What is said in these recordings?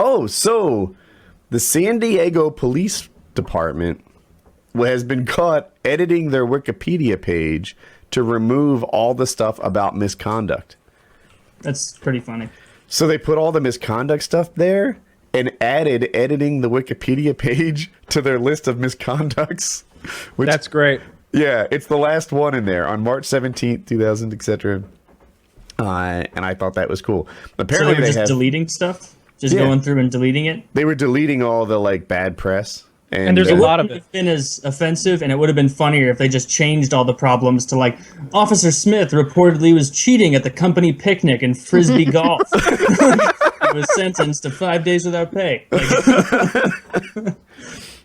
Oh, so the San Diego Police Department has been caught editing their Wikipedia page to remove all the stuff about misconduct. That's pretty funny. So they put all the misconduct stuff there and added editing the Wikipedia page to their list of misconducts. That's great. Yeah, it's the last one in there on March 17th, 2000, etc. And I thought that was cool. Apparently, so they were just deleting stuff? Just going through and deleting it? They were deleting all the like bad press. And there's a lot of it. It would have been as offensive, and it would have been funnier if they just changed all the problems to like, Officer Smith reportedly was cheating at the company picnic in Frisbee golf. He was sentenced to 5 days without pay.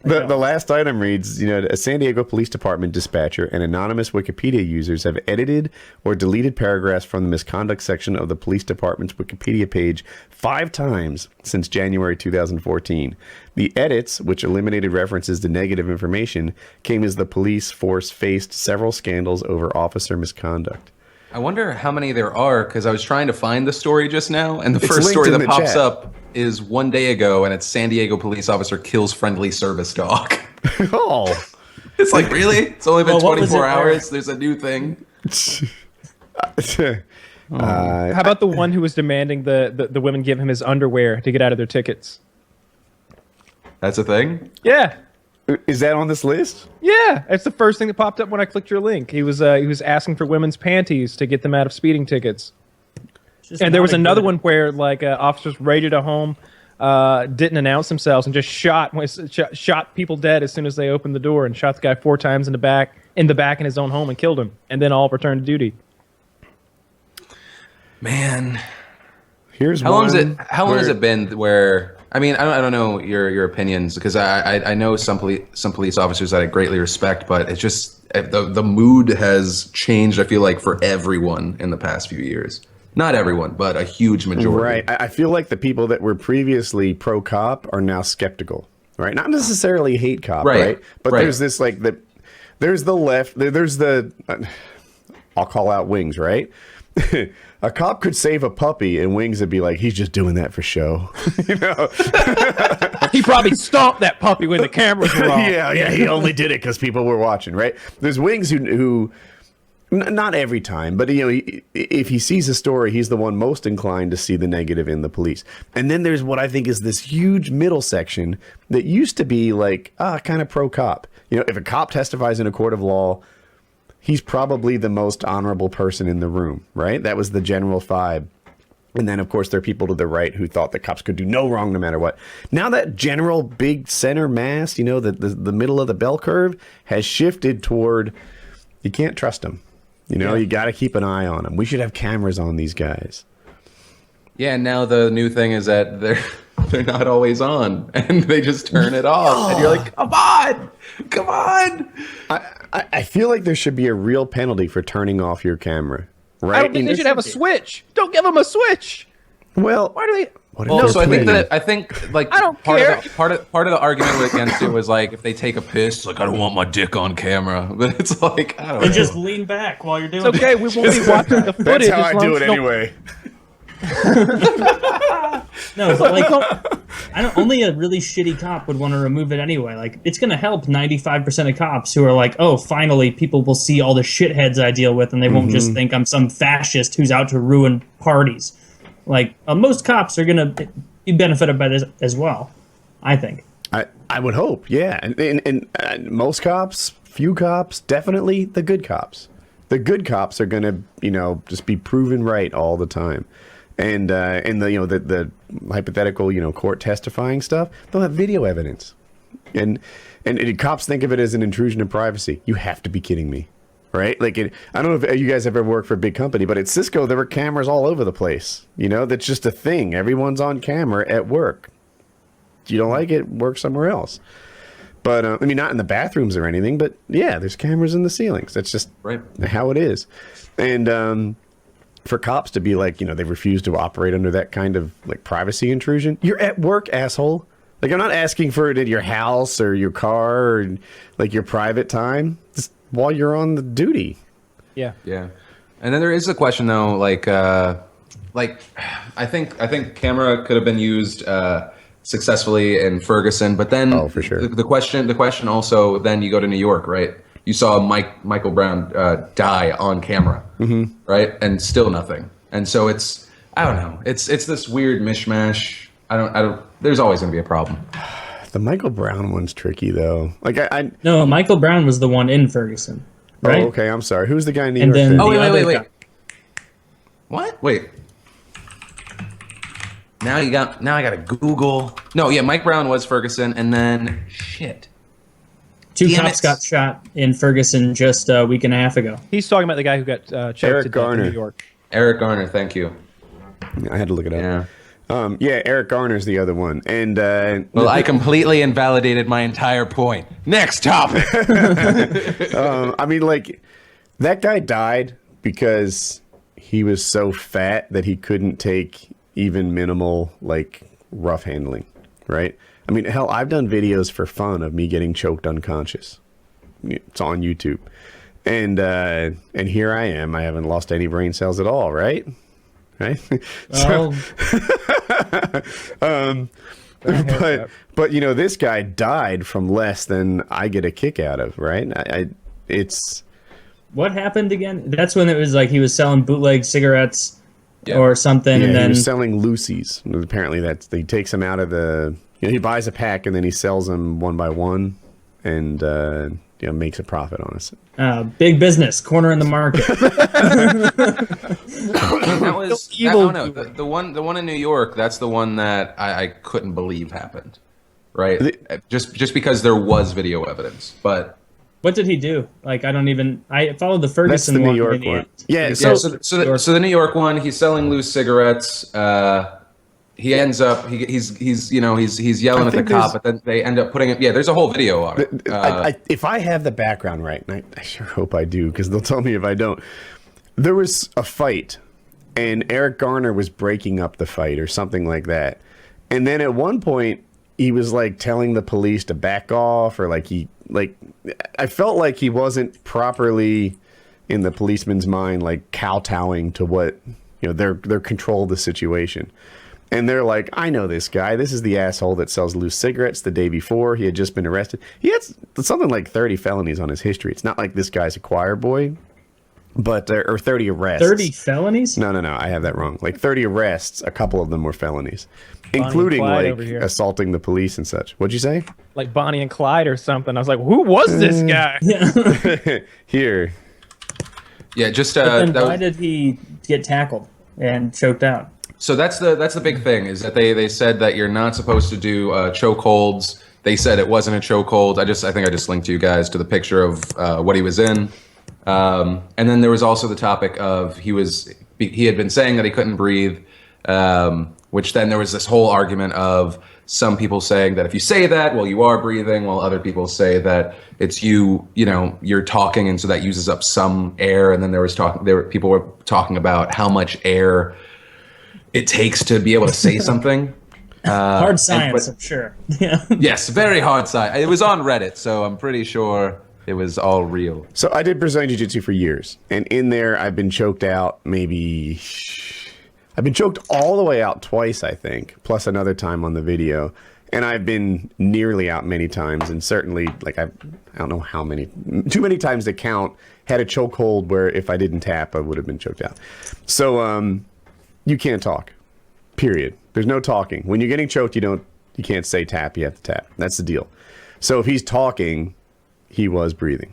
The last item reads, a San Diego Police Department dispatcher and anonymous Wikipedia users have edited or deleted paragraphs from the misconduct section of the police department's Wikipedia page 5 times since January 2014. The edits, which eliminated references to negative information, came as the police force faced several scandals over officer misconduct. I wonder how many there are, because I was trying to find the story just now, and the first story that pops up is 1 day ago, and it's San Diego police officer kills friendly service dog. Oh. It's like, really? It's only been 24 hours? There's a new thing? How about the one who was demanding the women give him his underwear to get out of their tickets? That's a thing? Yeah. Is that on this list? Yeah, it's the first thing that popped up when I clicked your link. He was asking for women's panties to get them out of speeding tickets. And there was another one where like officers raided a home, didn't announce themselves, and just shot people dead as soon as they opened the door, and shot the guy 4 times in the back in his own home and killed him, and then all returned to duty. Man, here's how long has it been where? I mean, I don't know your opinions, because I know some police officers that I greatly respect, but it's just the mood has changed, I feel like, for everyone in the past few years. Not everyone, but a huge majority. Right. I feel like the people that were previously pro-cop are now skeptical, right? Not necessarily hate cop, right? But there's this like there's the left, there's the I'll call out Wings, right? A cop could save a puppy, and Wings would be like, he's just doing that for show. He probably stomped that puppy when the cameras were on. Yeah, he only did it because people were watching, right? There's Wings who not every time, but if he sees a story, he's the one most inclined to see the negative in the police. And then there's what I think is this huge middle section that used to be like, kind of pro-cop. If a cop testifies in a court of law, he's probably the most honorable person in the room, right? That was the general vibe. And then, of course, there are people to the right who thought the cops could do no wrong no matter what. Now that general big center mass, the middle of the bell curve has shifted toward, you can't trust them. You got to keep an eye on them. We should have cameras on these guys. Yeah, and now the new thing is that they're not always on, and they just turn it off. And you're like, come on. I feel like there should be a real penalty for turning off your camera, right? I don't think they should have a switch. Don't give them a switch. Well, why do they? I think like I don't care. Part of the argument against it was like, if they take a piss, like, I don't want my dick on camera. But it's like, I don't know. And just lean back while you're doing it. It's okay. We won't be watching the footage. That's how I do it anyway. No, but like, only a really shitty cop would want to remove it anyway. Like, it's going to help 95% of cops who are like, oh, finally, people will see all the shitheads I deal with, and they won't just think I'm some fascist who's out to ruin parties. Like, most cops are going to be benefited by this as well, I think. I would hope, yeah. And most cops, few cops, definitely the good cops. The good cops are going to, just be proven right all the time. And the hypothetical, court testifying stuff, they'll have video evidence. And cops think of it as an intrusion of privacy. You have to be kidding me, right? Like, I don't know if you guys ever worked for a big company, but at Cisco, there were cameras all over the place. That's just a thing. Everyone's on camera at work. You don't like it, work somewhere else. But, not in the bathrooms or anything, but yeah, there's cameras in the ceilings. That's just how it is. And for cops to be like, they refuse to operate under that kind of like privacy intrusion. You're at work, asshole. Like, I'm not asking for it at your house or your car or like your private time. Just while you're on the duty. Yeah. Yeah. And then there is a question though, I think camera could have been used successfully in Ferguson. But then Oh, for sure. the question also, then you go to New York, right? You saw Michael Brown die on camera, right? And still nothing. And so I don't know. It's this weird mishmash. I don't. There's always going to be a problem. The Michael Brown one's tricky though. Like I No, Michael Brown was the one in Ferguson, right? Oh, okay. I'm sorry. Who's the guy in New And York? then- then? Oh, The other wait. guy. What? Wait. Now I got to Google. No, yeah, Mike Brown was Ferguson, and then shit. Two Damn cops it. got shot in Ferguson just a week and a half ago. He's talking about the guy who got choked Eric to death Garner. in New York. Eric Garner, thank you. I had to look it up. Yeah. Yeah, Eric Garner's the other one. And Well, I completely invalidated my entire point. Next topic. I mean, like, that guy died because he was so fat that he couldn't take even minimal, like, rough handling, right? I mean, hell, I've done videos for fun of me getting choked unconscious. It's on YouTube. And here I am. I haven't lost any brain cells at all, right? Right? Oh, But you know, this guy died from less than I get a kick out of, right? It's what happened again? That's when it was like he was selling bootleg cigarettes Yeah. or something, yeah, and he then was selling Lucy's. Apparently, he takes them out of the. He buys a pack and then he sells them one by one, and makes a profit on us. big business, corner in the market. That was Evil. no, the one in New York. That's the one that I couldn't believe happened, right? Just because there was video evidence, but What did he do? Like, I followed the That's Ferguson the New one. York in the one. end. Yeah. yeah. So So the New York one, he's selling loose cigarettes. He ends up he's yelling at the think cop, there's- but then they end up putting it. Yeah, there's a whole video on it. if I have the background right, and I sure hope I do, because they'll tell me if I don't. There was a fight, and Eric Garner was breaking up the fight or something like that. And then at one point, he was like telling the police to back off, or I felt like he wasn't properly in the policeman's mind, like kowtowing to what their control of the situation. And they're like, I know this guy. This is the asshole that sells loose cigarettes. The day before, he had just been arrested. He had something like 30 felonies on his history. It's not like this guy's a choir boy, but or 30 arrests. 30 felonies? No, I have that wrong. Like 30 arrests, a couple of them were felonies, and including Clyde like over here. assaulting the police and such. What'd you say? Like Bonnie and Clyde or something. I was like, who was this guy? Here. yeah, just Then that why was- did he get tackled and choked out? So that's the big thing, is that they said that you're not supposed to do chokeholds. They said it wasn't a chokehold. I think I just linked you guys to the picture of what he was in. And then there was also the topic of he had been saying that he couldn't breathe, which then there was this whole argument of some people saying that if you say that, well, you are breathing, while other people say that it's you're talking, and so that uses up some air. And then people were talking about how much air it takes to be able to say something. Hard science, I'm sure. Yeah. Yes, very hard science. It was on Reddit, so I'm pretty sure it was all real. So I did Brazilian Jiu-Jitsu for years, and in there I've been choked out I've been choked all the way out twice, I think, plus another time on the video. And I've been nearly out many times, and certainly, like, I don't know how many, too many times to count, had a chokehold where if I didn't tap, I would have been choked out. So you can't talk, period. There's no talking. When you're getting choked, you can't say tap, you have to tap. That's the deal. So if he's talking, he was breathing.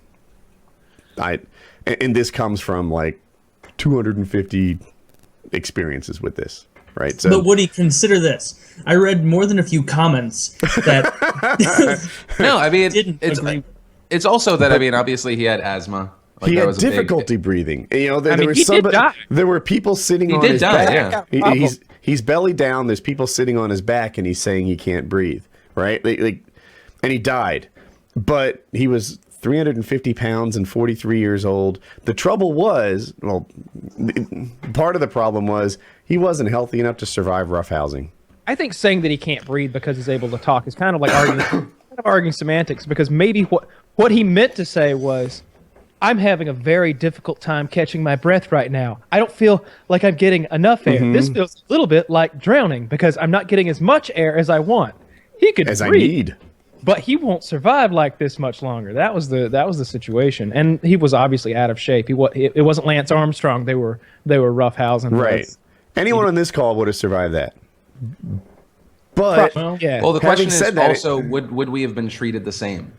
And this comes from like 250 experiences with this, right? So, But would he consider this? I read more than a few comments that No, I mean, didn't agree. it's also that, I mean, obviously he had asthma. Like, he that had was a big- difficulty breathing. There mean, was he did die. There were people sitting on did his die, back. yeah. He's belly down. There's people sitting on his back, and he's saying he can't breathe, right? And he died, but he was 350 pounds and 43 years old. The trouble was, part of the problem was he wasn't healthy enough to survive roughhousing. I think saying that he can't breathe because he's able to talk is kind of like arguing semantics, because maybe what he meant to say was, I'm having a very difficult time catching my breath right now. I don't feel like I'm getting enough air. This feels a little bit like drowning because I'm not getting as much air as I want. He could breathe, I need. but he won't survive like this much longer. That was the situation, and he was obviously out of shape. It wasn't Lance Armstrong. They were roughhousing. Right. Anyone on this call would have survived that. But Well, Yeah. Well, the question is said that, also, would we have been treated the same?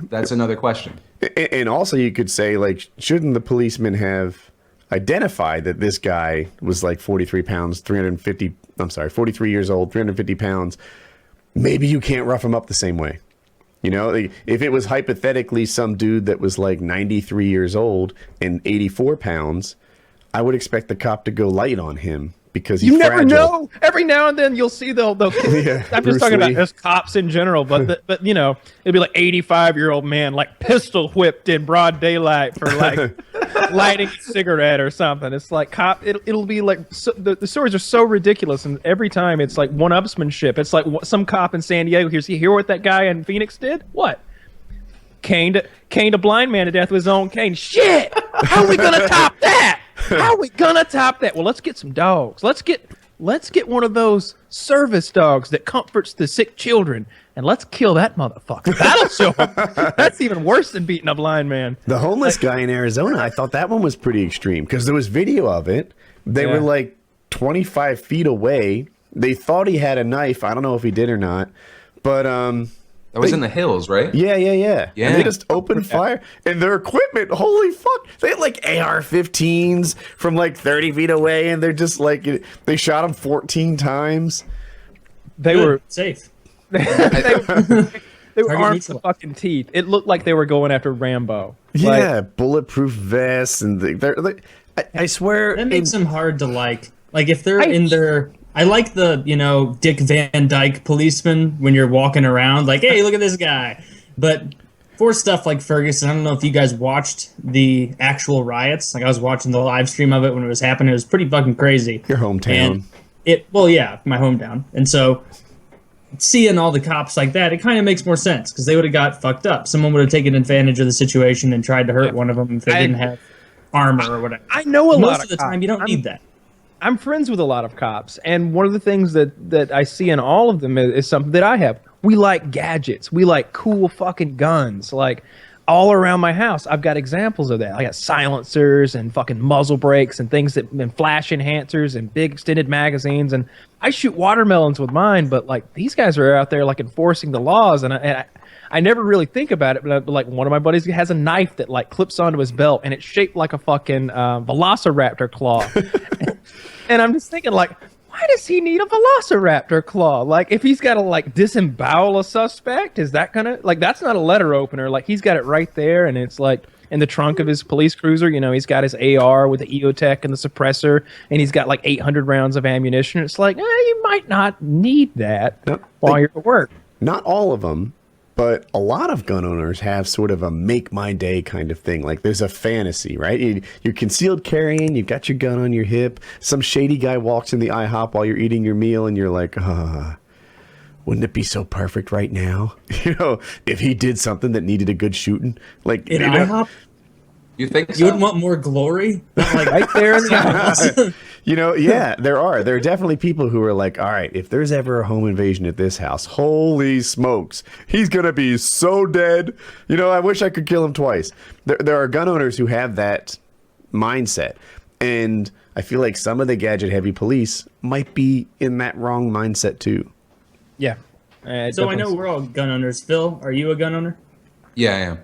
That's another question. and also you could say, like, shouldn't the policeman have identified that this guy was like 43 pounds, 43 years old, 350 pounds? Maybe you can't rough him up the same way. You know, like, if it was hypothetically some dude that was like 93 years old and 84 pounds, I would expect the cop to go light on him because he's You never fragile. know. Every now and then you'll see they'll Yeah, I'm Bruce just talking Lee. about as cops in general, but you know, it'd be like 85-year-old man like pistol whipped in broad daylight for like lighting a cigarette or something. It's like it'll be like the stories are so ridiculous, and every time it's like one-upsmanship. It's like some cop in San Diego hear what that guy in Phoenix did? What? Caned a blind man to death with his own cane. Shit! How are we gonna top that? How are we gonna top that? Well, let's get some dogs. Let's get one of those service dogs that comforts the sick children, and let's kill that motherfucker. That'll show him. That's even worse than beating a blind man. The homeless guy in Arizona, I thought that one was pretty extreme because there was video of it. They were like 25 feet away. They thought he had a knife. I don't know if he did or not, but That was in the hills, right? Yeah. And Yeah. they just opened fire. And their equipment, holy fuck. They had like AR-15s from like 30 feet away. And they're just like, they shot them 14 times. They Good. were Safe. they were Target armed to neutralized. fucking teeth. It looked like they were going after Rambo. Yeah, bulletproof vests. And they're like, I swear. That makes them hard to like. Like if they're in their, I like the Dick Van Dyke policeman when you're walking around like, hey, look at this guy. But for stuff like Ferguson, I don't know if you guys watched the actual riots. Like I was watching the live stream of it when it was happening. It was pretty fucking crazy. Your hometown. And my hometown. And so seeing all the cops like that, it kind of makes more sense because they would have got fucked up. Someone would have taken advantage of the situation and tried to hurt one of them if they didn't have armor or whatever. I know a lot Most of of the cops. time, you don't need that. I'm friends with a lot of cops, and one of the things that I see in all of them is something that I have. We like gadgets. We like cool fucking guns. Like, all around my house, I've got examples of that. I got silencers and fucking muzzle brakes and things and flash enhancers and big extended magazines. And I shoot watermelons with mine, but like these guys are out there like enforcing the laws, and I never really think about it, but like one of my buddies has a knife that like clips onto his belt, and it's shaped like a fucking velociraptor claw. And I'm just thinking, like, why does he need a velociraptor claw? Like, if he's got to like disembowel a suspect, is that gonna like that's not a letter opener? Like, he's got it right there, and it's like in the trunk of his police cruiser. He's got his AR with the EOTech and the suppressor, and he's got like 800 rounds of ammunition. It's like, you might not need that while you're at work. Not all of them, but a lot of gun owners have sort of a make my day kind of thing. Like there's a fantasy, right? You're concealed carrying, you've got your gun on your hip. Some shady guy walks in the IHOP while you're eating your meal and you're like, wouldn't it be so perfect right now? If he did something that needed a good shooting. Like In IHOP? You think You so? would want more glory? Not like Right there in the Yeah, there are. There are definitely people who are like, all right, if there's ever a home invasion at this house, holy smokes, he's going to be so dead. I wish I could kill him twice. There are gun owners who have that mindset. And I feel like some of the gadget-heavy police might be in that wrong mindset too. Yeah. So I know we're all gun owners. Phil, are you a gun owner? Yeah, I am.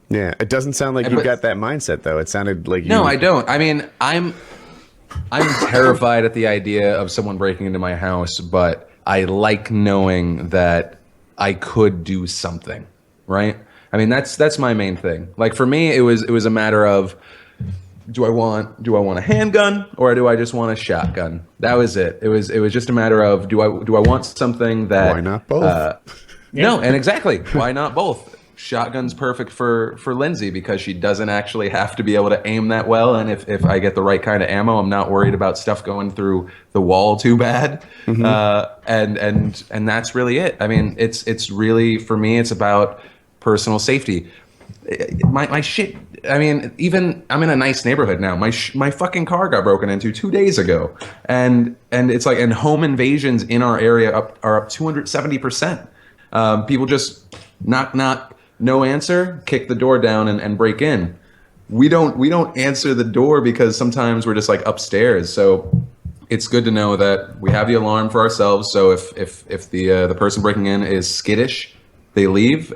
Yeah, it doesn't sound like you but- got that mindset, though. It sounded like you... No, I don't. I mean, I'm terrified at the idea of someone breaking into my house, but I like knowing that I could do something, right? I mean, that's my main thing. Like for me, it was a matter of do I want a handgun or do I just want a shotgun? That was it. It was just a matter of do I want something that Why not both? No, and exactly. Why not both? Shotgun's perfect for Lindsay because she doesn't actually have to be able to aim that well, and if I get the right kind of ammo, I'm not worried about stuff going through the wall too bad. And that's really it. I mean, it's really for me, it's about personal safety. my shit. I mean, even I'm in a nice neighborhood now. My fucking car got broken into 2 days ago, and it's like, and home invasions in our area are up 270%. People just knock, no answer, kick the door down and break in. We don't answer the door because sometimes we're just like upstairs. So it's good to know that we have the alarm for ourselves. So if the person breaking in is skittish, they leave,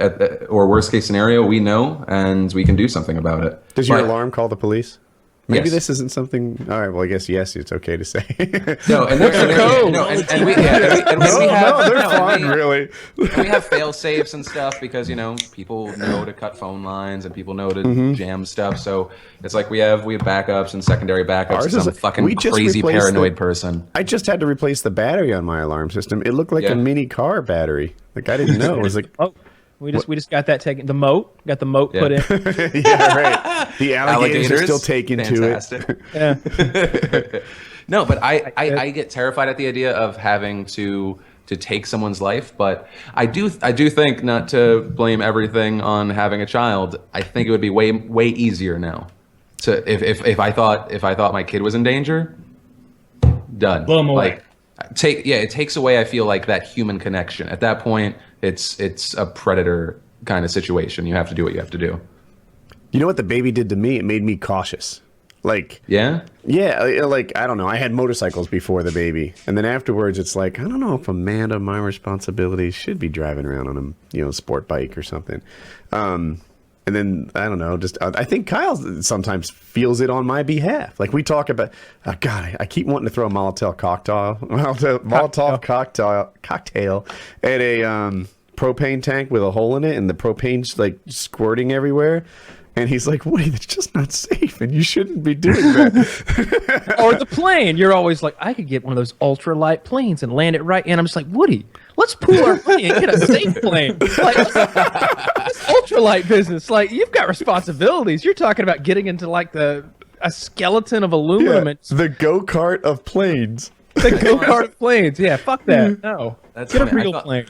or worst case scenario, we know, and we can do something about it. Does your alarm call the police? Maybe Yes. this isn't something. All right. Well, I guess yes, it's okay to say. No, and we they're fun, really. And we have fail safes and stuff because people know to cut phone lines and people know to jam stuff. So it's like we have backups and secondary backups. Ours To is some fucking crazy paranoid person. I just had to replace the battery on my alarm system. It looked like a mini car battery. Like I didn't know. It was like Oh, we just got that taken. The moat got the moat put in. yeah, right. The alligators are still taking Fantastic. to it. Yeah. No, but I get terrified at the idea of having to take someone's life. But I do think, not to blame everything on having a child, I think it would be way easier now. To if I thought my kid was in danger, done. Blow 'em away. It takes away, I feel like, that human connection. At that point, it's a predator kind of situation. You have to do what you have to do. You know what the baby did to me? It made me cautious. Like, Yeah? yeah, like, I don't know. I had motorcycles before the baby. And then afterwards, it's like, I don't know if Amanda, my responsibility, should be driving around on a, sport bike or something. And then, I don't know, I think Kyle sometimes feels it on my behalf. Like, we talk about, God, I keep wanting to throw a Molotov cocktail at a propane tank with a hole in it, and the propane's, like, squirting everywhere. And he's like, Woody, that's just not safe, and you shouldn't be doing that. Or the plane. You're always like, I could get one of those ultralight planes and land it right. And I'm just like, Woody, let's pool our money and get a safe plane. Like, this ultralight business, like, you've got responsibilities. You're talking about getting into like a skeleton of aluminum. Yeah, the go-kart of planes. The go-kart planes. Yeah, fuck that. No. That's Get a funny. real plane.